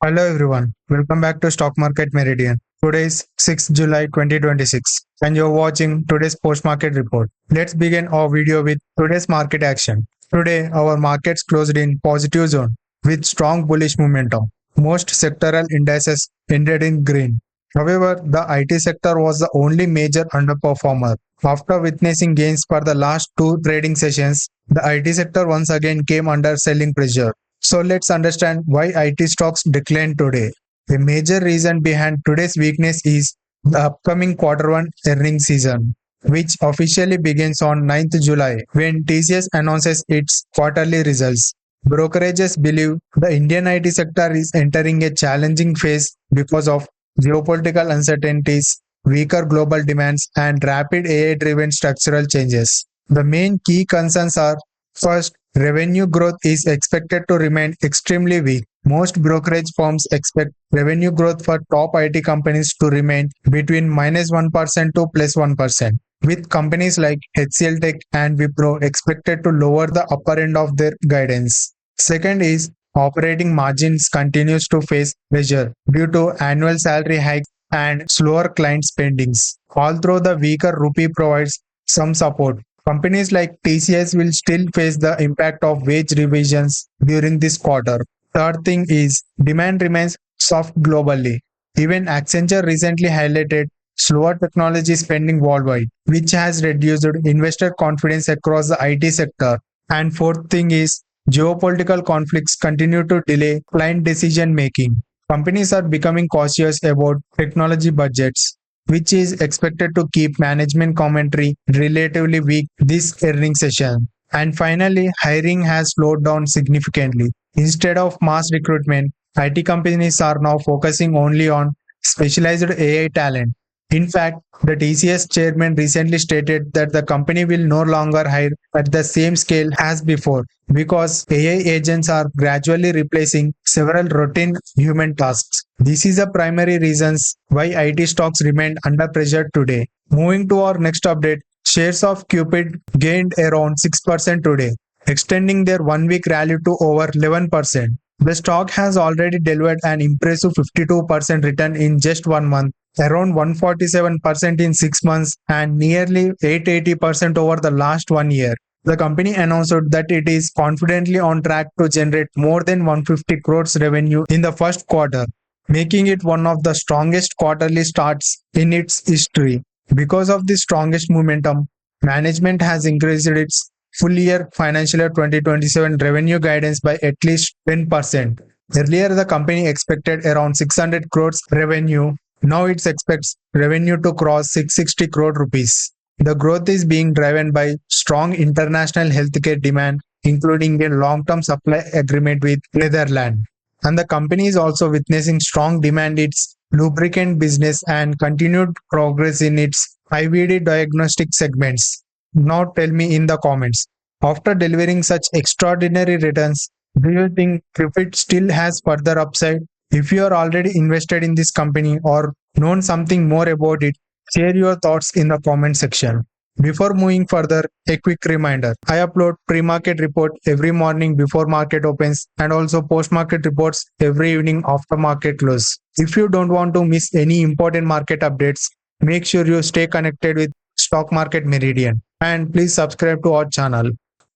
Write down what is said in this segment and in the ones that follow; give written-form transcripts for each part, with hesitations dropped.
Hello everyone, welcome back to Stock Market Meridian. Today is 6th July 2026 and you're watching today's post market report. Let's begin our video with today's market action. Today our markets closed in positive zone with strong bullish momentum. Most sectoral indices ended in green. However, the IT sector was the only major underperformer. After witnessing gains for the last two trading sessions, the IT sector once again came under selling pressure. So let's understand why IT stocks declined today. A major reason behind today's weakness is the upcoming quarter one earnings season, which officially begins on 9th July when TCS announces its quarterly results. Brokerages believe the Indian IT sector is entering a challenging phase because of geopolitical uncertainties, weaker global demands, and rapid AI driven structural changes. The main key concerns are: first, revenue growth is expected to remain extremely weak. Most brokerage firms expect revenue growth for top IT companies to remain between -1% to +1%, with companies like HCL Tech and Wipro expected to lower the upper end of their guidance. Second is operating margins continues to face pressure due to annual salary hikes and slower client spendings. Although the weaker rupee provides some support, companies like TCS will still face the impact of wage revisions during this quarter. Third thing is demand remains soft globally. Even Accenture recently highlighted slower technology spending worldwide, which has reduced investor confidence across the IT sector. And fourth thing is geopolitical conflicts continue to delay client decision making. Companies are becoming cautious about technology budgets, which is expected to keep management commentary relatively weak this earnings session. And finally, hiring has slowed down significantly. Instead of mass recruitment, IT companies are now focusing only on specialized AI talent. In fact, the TCS chairman recently stated that the company will no longer hire at the same scale as before because AI agents are gradually replacing several routine human tasks. This is the primary reasons why IT stocks remained under pressure today. Moving to our next update, shares of Cupid gained around 6% today, extending their 1 week rally to over 11%. The stock has already delivered an impressive 52% return in just 1 month, around 147% in 6 months, and nearly 880% over the last 1 year. The company announced that it is confidently on track to generate more than 150 crores revenue in the first quarter, making it one of the strongest quarterly starts in its history. Because of the strongest momentum, management has increased its full year financial year 2027 revenue guidance by at least 10%. Earlier, the company expected around 600 crores revenue. Now it expects revenue to cross 660 crore rupees. The growth is being driven by strong international healthcare demand, including a long-term supply agreement with Netherlands. And the company is also witnessing strong demand in its lubricant business and continued progress in its IVD diagnostic segments. Now tell me in the comments, after delivering such extraordinary returns, do you think Cupid still has further upside? If you are already invested in this company or known something more about it, share your thoughts in the comment section. Before moving further, a quick reminder. I upload pre-market report every morning before market opens and also post-market reports every evening after market close. If you don't want to miss any important market updates, make sure you stay connected with Stock Market Meridian and please subscribe to our channel.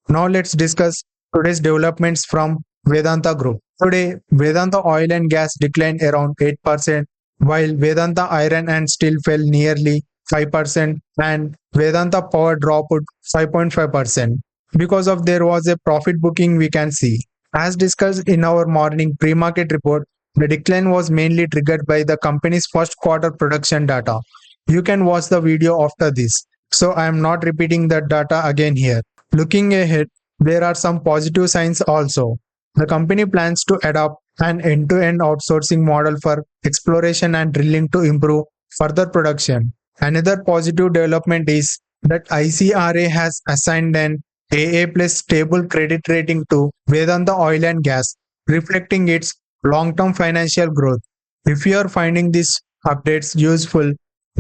Now let's discuss today's developments from Vedanta Group. Today, Vedanta Oil and Gas declined around 8%, while Vedanta Iron and Steel fell nearly 5% and Vedanta Power dropped 5.5%. Because of there was a profit booking we can see. As discussed in our morning pre-market report, the decline was mainly triggered by the company's first quarter production data. You can watch the video after this, so I am not repeating that data again here. Looking ahead, there are some positive signs also. The company plans to adopt an end-to-end outsourcing model for exploration and drilling to improve further production. Another positive development is that ICRA has assigned an AA plus stable credit rating to Vedanta Oil and Gas, reflecting its long-term financial growth. If you are finding these updates useful,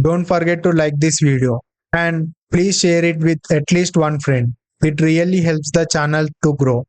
don't forget to like this video and please share it with at least one friend. It really helps the channel to grow.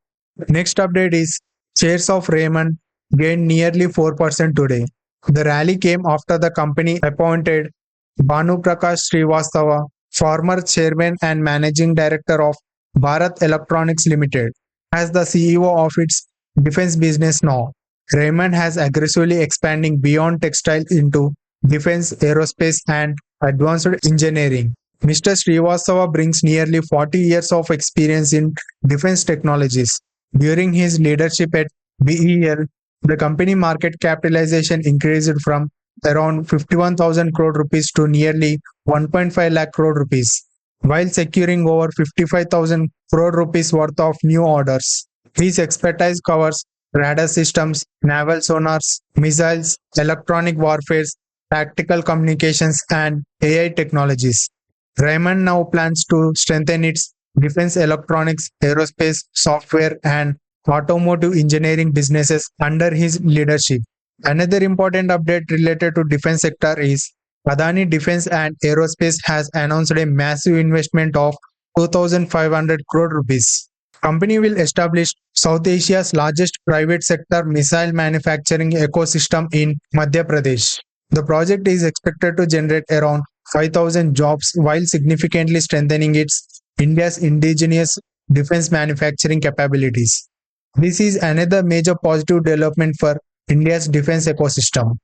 Next update is shares of Raymond gained nearly 4% today. The rally came after the company appointed Banu Prakash Srivastava, former chairman and managing director of Bharat Electronics Limited, as the CEO of its defense business now. Raymond has aggressively expanding beyond textile into defense, aerospace, and advanced engineering. Mr. Srivastava brings nearly 40 years of experience in defense technologies. During his leadership at BEL, the company market capitalization increased from around 51,000 crore rupees to nearly 1.5 lakh crore rupees, while securing over 55,000 crore rupees worth of new orders. His expertise covers radar systems, naval sonars, missiles, electronic warfare, tactical communications, and AI technologies. Raymond now plans to strengthen its defense electronics, aerospace, software, and automotive engineering businesses under his leadership. Another important update related to defense sector is Adani Defence and Aerospace has announced a massive investment of 2,500 crore rupees. Company will establish South Asia's largest private sector missile manufacturing ecosystem in Madhya Pradesh. The project is expected to generate around 5,000 jobs while significantly strengthening its India's indigenous defense manufacturing capabilities. This is another major positive development for India's defense ecosystem.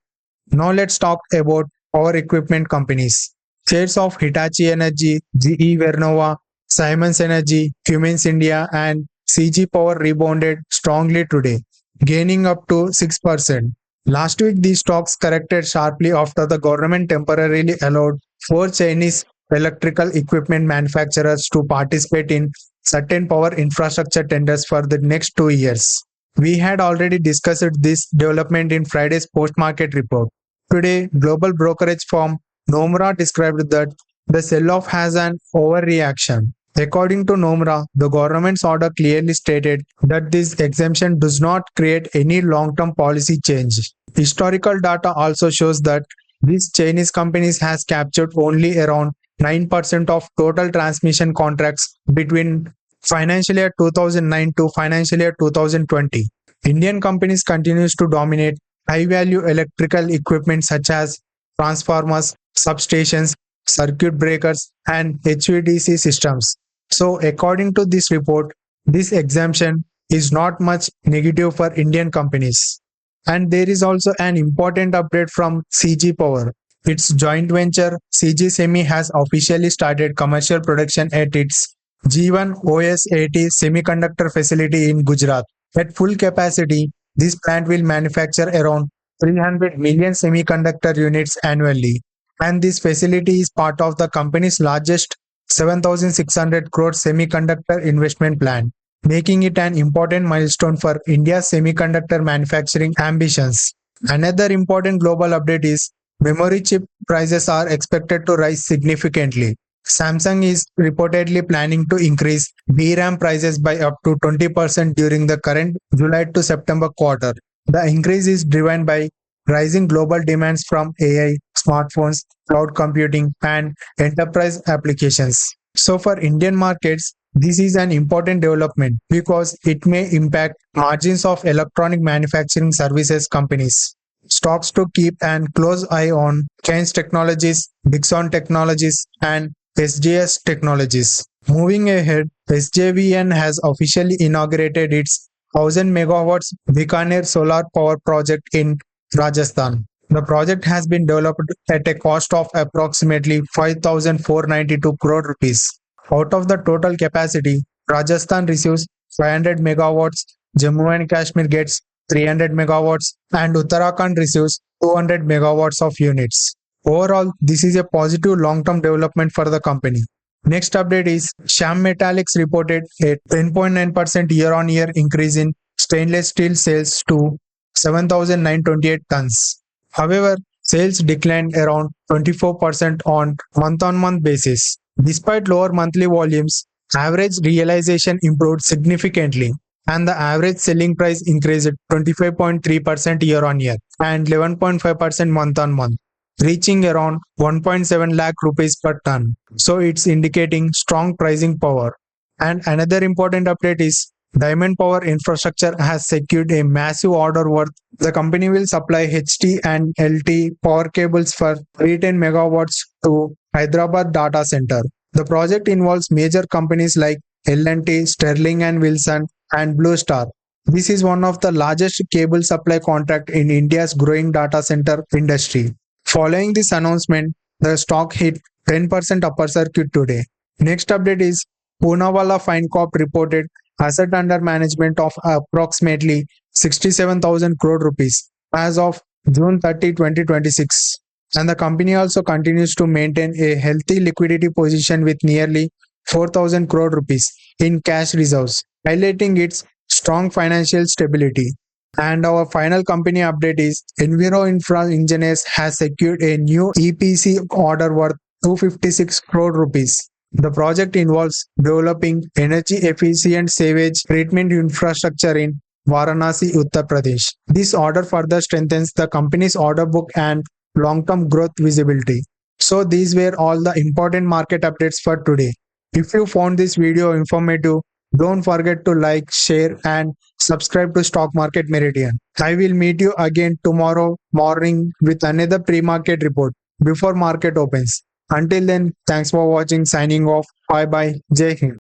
Now let's talk about power equipment companies. Shares of Hitachi Energy, GE Vernova, Siemens Energy, Cummins India, and CG Power rebounded strongly today, gaining up to 6%. Last week, these stocks corrected sharply after the government temporarily allowed four Chinese electrical equipment manufacturers to participate in certain power infrastructure tenders for the next 2 years. We had already discussed this development in Friday's post-market report. Today, global brokerage firm Nomura described that the sell-off has an overreaction. According to Nomura, the government's order clearly stated that this exemption does not create any long-term policy change. Historical data also shows that these Chinese companies has captured only around 9% of total transmission contracts between financial year 2009 to financial year 2020. Indian companies continues to dominate high-value electrical equipment such as transformers, substations, circuit breakers, and HVDC systems. So, according to this report, this exemption is not much negative for Indian companies. And there is also an important update from CG Power. Its joint venture CG Semi has officially started commercial production at its G1 OS80 Semiconductor facility in Gujarat. At full capacity, this plant will manufacture around 300 million semiconductor units annually. And this facility is part of the company's largest 7,600 crore semiconductor investment plan, making it an important milestone for India's semiconductor manufacturing ambitions. Another important global update is memory chip prices are expected to rise significantly. Samsung is reportedly planning to increase DRAM prices by up to 20% during the current July to September quarter. The increase is driven by rising global demands from AI, smartphones, cloud computing, and enterprise applications. So, for Indian markets, this is an important development because it may impact margins of electronic manufacturing services companies. Stocks to keep an close eye on Chains Technologies, Dixon Technologies, and SJS Technologies. Moving ahead, SJVN has officially inaugurated its 1000 megawatts Bikaner solar power project in Rajasthan. The project has been developed at a cost of approximately 5,492 crore rupees. Out of the total capacity, Rajasthan receives 500 megawatts, Jammu and Kashmir gets 300 megawatts, and Uttarakhand receives 200 megawatts of units. Overall, this is a positive long-term development for the company. Next update is Shyam Metallics reported a 10.9% year-on-year increase in stainless steel sales to 7,928 tons. However, sales declined around 24% on month-on-month basis. Despite lower monthly volumes, average realization improved significantly, and the average selling price increased 25.3% year-on-year and 11.5% month-on-month, reaching around 1.7 lakh rupees per ton. So it's indicating strong pricing power. And another important update is Diamond Power Infrastructure has secured a massive order worth. The company will supply HT and LT power cables for 310 megawatts to Hyderabad data center. The project involves major companies like L&T, Sterling and Wilson, and Blue Star. This is one of the largest cable supply contract in India's growing data center industry. Following this announcement, the stock hit 10% upper circuit today. Next update is Poonawalla Fine Corp reported asset under management of approximately 67,000 crore rupees as of June 30, 2026. And the company also continues to maintain a healthy liquidity position with nearly 4,000 crore rupees in cash reserves, highlighting its strong financial stability. And our final company update is Enviro Infra Engineers has secured a new EPC order worth 256 crore rupees. The project involves developing energy efficient sewage treatment infrastructure in Varanasi, Uttar Pradesh. This order further strengthens the company's order book and long-term growth visibility. So these were all the important market updates for today. If you found this video informative, don't forget to like, share and subscribe to Stock Market Meridian. I will meet you again tomorrow morning with another pre-market report before market opens. Until then, thanks for watching. Signing off. Bye bye. Jai Hind.